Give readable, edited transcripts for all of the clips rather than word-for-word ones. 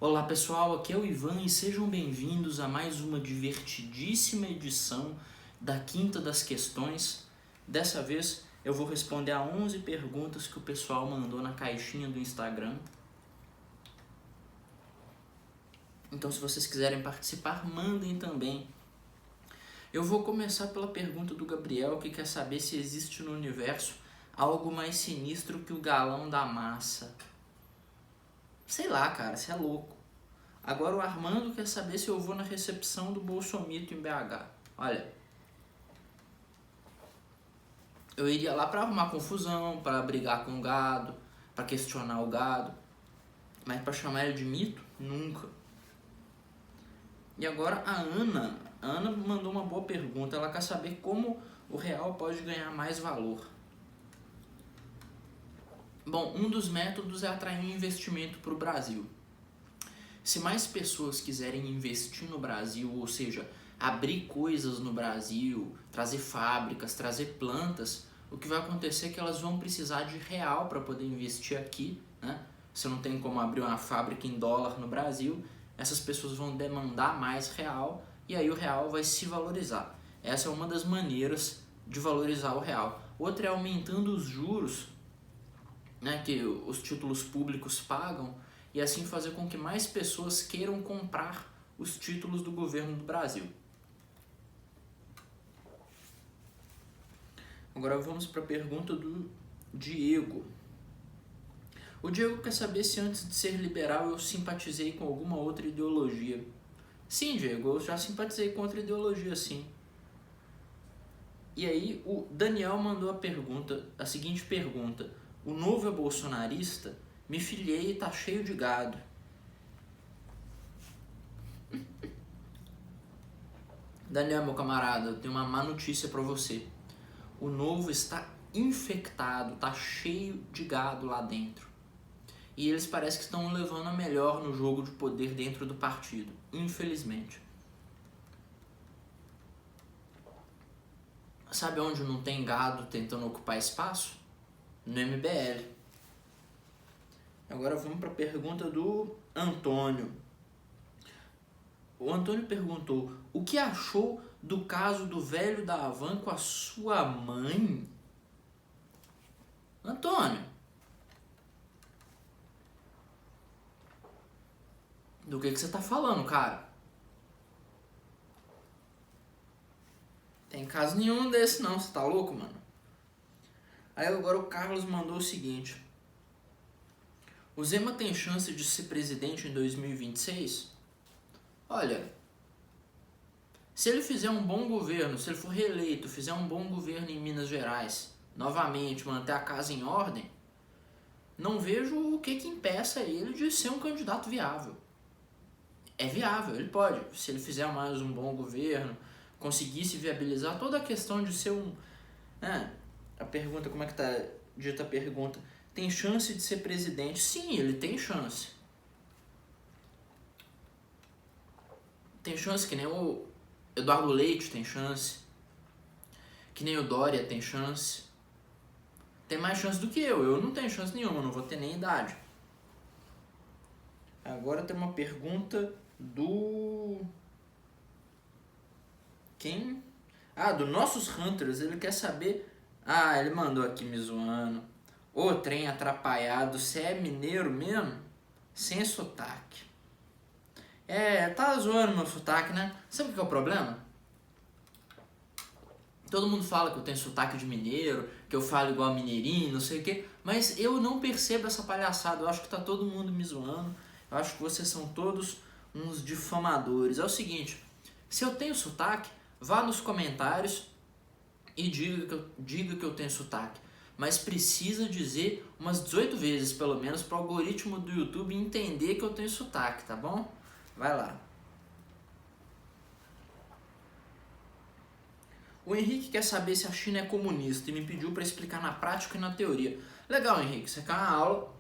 Olá pessoal, aqui é o Ivan e sejam bem-vindos a mais uma divertidíssima edição da Quinta das Questões. Dessa vez eu vou responder a 11 perguntas que o pessoal mandou na caixinha do Instagram. Então, se vocês quiserem participar, mandem também. Eu vou começar pela pergunta do Gabriel, que quer saber se existe no universo algo mais sinistro que o galão da massa. Sei lá, cara, você é louco. Agora o Armando quer saber se eu vou na recepção do Bolsomito em BH. Olha, eu iria lá pra arrumar confusão, pra brigar com o gado, pra questionar o gado. Mas pra chamar ele de mito, nunca. E agora a Ana mandou uma boa pergunta. Ela quer saber como o real pode ganhar mais valor. Bom, um dos métodos é atrair um investimento para o Brasil. Se mais pessoas quiserem investir no Brasil, ou seja, abrir coisas no Brasil, trazer fábricas, trazer plantas, o que vai acontecer é que elas vão precisar de real para poder investir aqui, né? Se não tem como abrir uma fábrica em dólar no Brasil, essas pessoas vão demandar mais real e aí o real vai se valorizar. Essa é uma das maneiras de valorizar o real. Outra é aumentando os juros, né, que os títulos públicos pagam, e assim fazer com que mais pessoas queiram comprar os títulos do governo do Brasil. Agora vamos para a pergunta do Diego. O Diego quer saber se antes de ser liberal eu simpatizei com alguma outra ideologia. Sim, Diego, eu já simpatizei com outra ideologia, sim. E aí o Daniel mandou a seguinte pergunta: o novo é bolsonarista? Me filiei e tá cheio de gado. Daniel, meu camarada, eu tenho uma má notícia pra você. O novo está infectado, tá cheio de gado lá dentro. E eles parecem que estão levando a melhor no jogo de poder dentro do partido, infelizmente. Sabe onde não tem gado tentando ocupar espaço? No MBL. Agora vamos para a pergunta do Antônio. O Antônio perguntou: o que achou do caso do velho da Havan com a sua mãe? Antônio, do que você tá falando, cara? Tem caso nenhum desse não, você tá louco, mano? Aí agora o Carlos mandou o seguinte: o Zema tem chance de ser presidente em 2026? Olha, se ele fizer um bom governo, se ele for reeleito, fizer um bom governo em Minas Gerais, novamente manter a casa em ordem, não vejo o que impeça ele de ser um candidato viável. É viável, ele pode. Se ele fizer mais um bom governo, conseguisse viabilizar toda a questão de ser um... a pergunta, como é que tá dita a pergunta? Tem chance de ser presidente? Sim, ele tem chance. Tem chance que nem o Eduardo Leite tem chance. Que nem o Dória tem chance. Tem mais chance do que eu. Eu não tenho chance nenhuma, não vou ter nem idade. Agora tem uma pergunta do... Quem? Do Nossos Hunters. Ele quer saber... ele mandou aqui me zoando. Ô, trem atrapalhado, você é mineiro mesmo? Sem sotaque. Tá zoando meu sotaque, né? Sabe o que é o problema? Todo mundo fala que eu tenho sotaque de mineiro, que eu falo igual mineirinho, não sei o quê, mas eu não percebo essa palhaçada. Eu acho que tá todo mundo me zoando. Eu acho que vocês são todos uns difamadores. É o seguinte, se eu tenho sotaque, vá nos comentários e diga que eu tenho sotaque. Mas precisa dizer umas 18 vezes, pelo menos, para o algoritmo do YouTube entender que eu tenho sotaque, tá bom? Vai lá. O Henrique quer saber se a China é comunista e me pediu para explicar na prática e na teoria. Legal, Henrique, você quer uma aula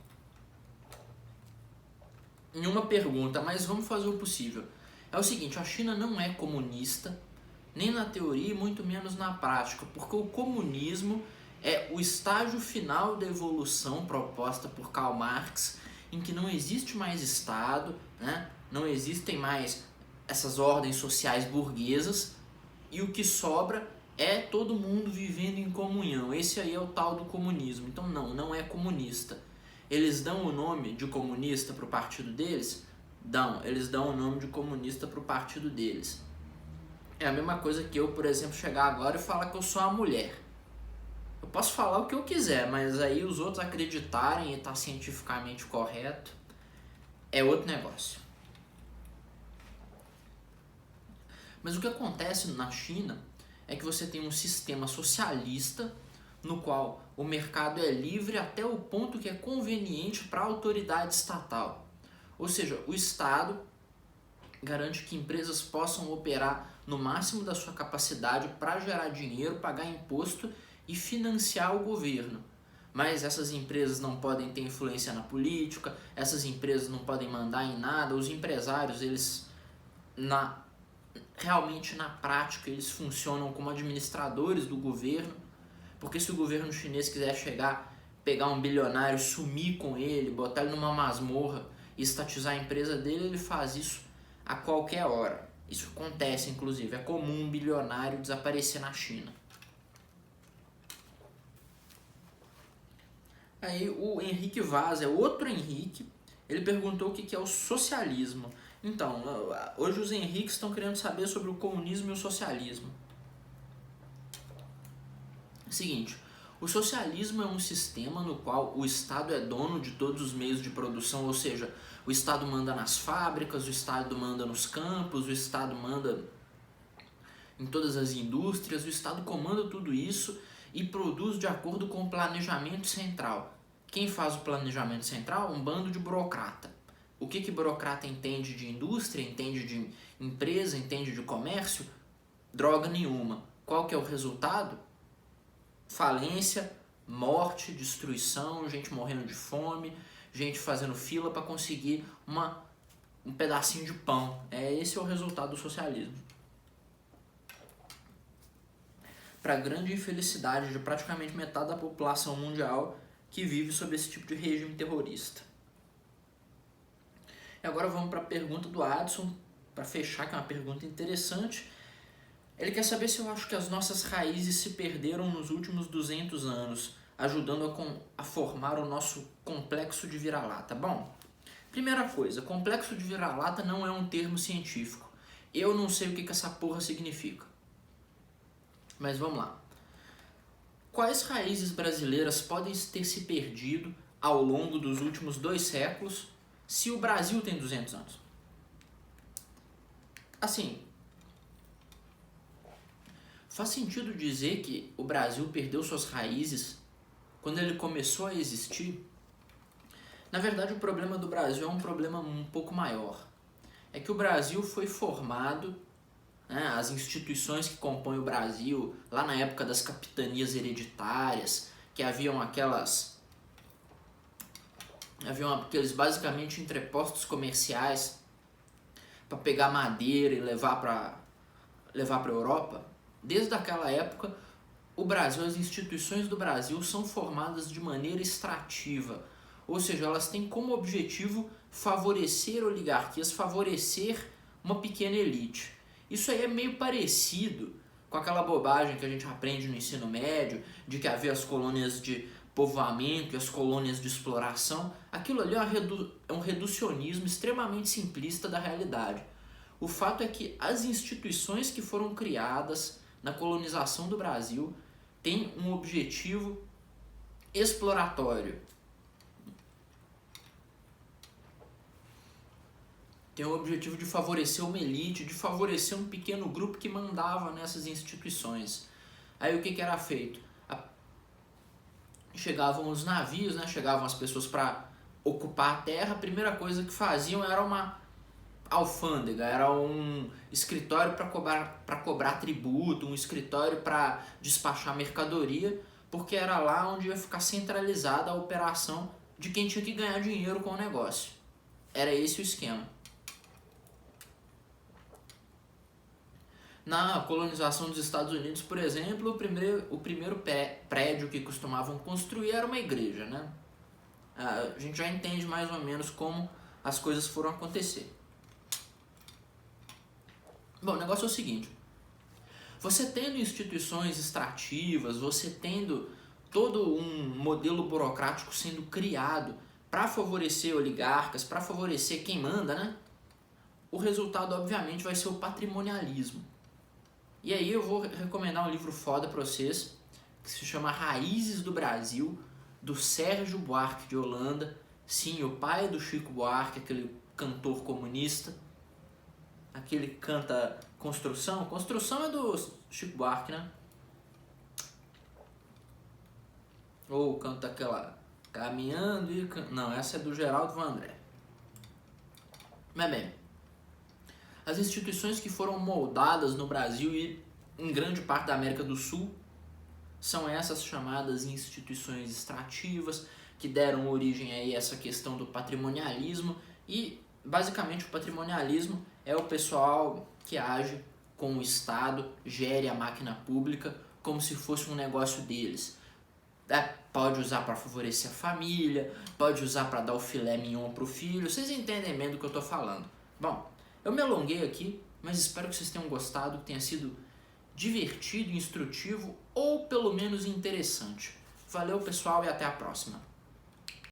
em uma pergunta, mas vamos fazer o possível. É o seguinte, a China não é comunista, nem na teoria e muito menos na prática, porque o comunismo é o estágio final da evolução proposta por Karl Marx em que não existe mais Estado, né? Não existem mais essas ordens sociais burguesas, e o que sobra é todo mundo vivendo em comunhão. Esse aí é o tal do comunismo. Então não é comunista. Eles dão o nome de comunista para o partido deles? Eles dão o nome de comunista para o partido deles. É a mesma coisa que eu, por exemplo, chegar agora e falar que eu sou uma mulher. Eu posso falar o que eu quiser, mas aí os outros acreditarem e estar cientificamente correto é outro negócio. Mas o que acontece na China é que você tem um sistema socialista no qual o mercado é livre até o ponto que é conveniente para a autoridade estatal. Ou seja, o Estado garante que empresas possam operar no máximo da sua capacidade para gerar dinheiro, pagar imposto e financiar o governo. Mas essas empresas não podem ter influência na política, essas empresas não podem mandar em nada, os empresários, eles realmente na prática eles funcionam como administradores do governo, porque se o governo chinês quiser chegar, pegar um bilionário, sumir com ele, botar ele numa masmorra e estatizar a empresa dele, ele faz isso a qualquer hora. Isso acontece, inclusive, é comum um bilionário desaparecer na China. Aí o Henrique Vaz, é outro Henrique, ele perguntou o que é o socialismo. Então, hoje os Henriques estão querendo saber sobre o comunismo e o socialismo. Seguinte, o socialismo é um sistema no qual o Estado é dono de todos os meios de produção, ou seja, o Estado manda nas fábricas, o Estado manda nos campos, o Estado manda em todas as indústrias, o Estado comanda tudo isso e produz de acordo com o planejamento central. Quem faz o planejamento central? Um bando de burocrata. O que burocrata entende de indústria, entende de empresa, entende de comércio? Droga nenhuma. Qual que é o resultado? Falência, morte, destruição, gente morrendo de fome, gente fazendo fila para conseguir um pedacinho de pão. Esse é o resultado do socialismo. Para grande infelicidade de praticamente metade da população mundial que vive sob esse tipo de regime terrorista. E agora vamos para a pergunta do Adson, para fechar, que é uma pergunta interessante. Ele quer saber se eu acho que as nossas raízes se perderam nos últimos 200 anos, ajudando a formar o nosso complexo de vira-lata. Bom, primeira coisa, complexo de vira-lata não é um termo científico. Eu não sei o que essa porra significa. Mas vamos lá. Quais raízes brasileiras podem ter se perdido ao longo dos últimos 2 séculos se o Brasil tem 200 anos? Assim, faz sentido dizer que o Brasil perdeu suas raízes quando ele começou a existir? Na verdade, o problema do Brasil é um problema um pouco maior. É que o Brasil foi formado, né, as instituições que compõem o Brasil, lá na época das capitanias hereditárias, que haviam aqueles basicamente entrepostos comerciais para pegar madeira e levar para a Europa. Desde aquela época, o Brasil, as instituições do Brasil são formadas de maneira extrativa, ou seja, elas têm como objetivo favorecer oligarquias, favorecer uma pequena elite. Isso aí é meio parecido com aquela bobagem que a gente aprende no ensino médio, de que havia as colônias de povoamento e as colônias de exploração. Aquilo ali é um reducionismo extremamente simplista da realidade. O fato é que as instituições que foram criadas na colonização do Brasil têm um objetivo exploratório. Tem o objetivo de favorecer uma elite, de favorecer um pequeno grupo que mandava nessas instituições. Aí o que era feito? Chegavam os navios, né? Chegavam as pessoas para ocupar a terra, a primeira coisa que faziam era uma alfândega, era um escritório para cobrar tributo, um escritório para despachar mercadoria, porque era lá onde ia ficar centralizada a operação de quem tinha que ganhar dinheiro com o negócio. Era esse o esquema. Na colonização dos Estados Unidos, por exemplo, o primeiro prédio que costumavam construir era uma igreja, né? a gente já entende mais ou menos como as coisas foram acontecer. Bom, o negócio é o seguinte, você tendo instituições extrativas, você tendo todo um modelo burocrático sendo criado para favorecer oligarcas, para favorecer quem manda, né? O resultado, obviamente, vai ser o patrimonialismo. E aí eu vou recomendar um livro foda para vocês, que se chama Raízes do Brasil, do Sérgio Buarque de Holanda. Sim, o pai do Chico Buarque, aquele cantor comunista, aquele que canta Construção. Construção é do Chico Buarque, né? Ou canta aquela Caminhando e... Não, essa é do Geraldo Vandré. Mas bem, as instituições que foram moldadas no Brasil e em grande parte da América do Sul são essas chamadas instituições extrativas, que deram origem a essa questão do patrimonialismo. E basicamente o patrimonialismo é o pessoal que age com o Estado, gere a máquina pública como se fosse um negócio deles. Pode usar para favorecer a família, pode usar para dar o filé mignon pro filho, vocês entendem bem do que eu estou falando. Bom, eu me alonguei aqui, mas espero que vocês tenham gostado, que tenha sido divertido, instrutivo ou pelo menos interessante. Valeu, pessoal, e até a próxima.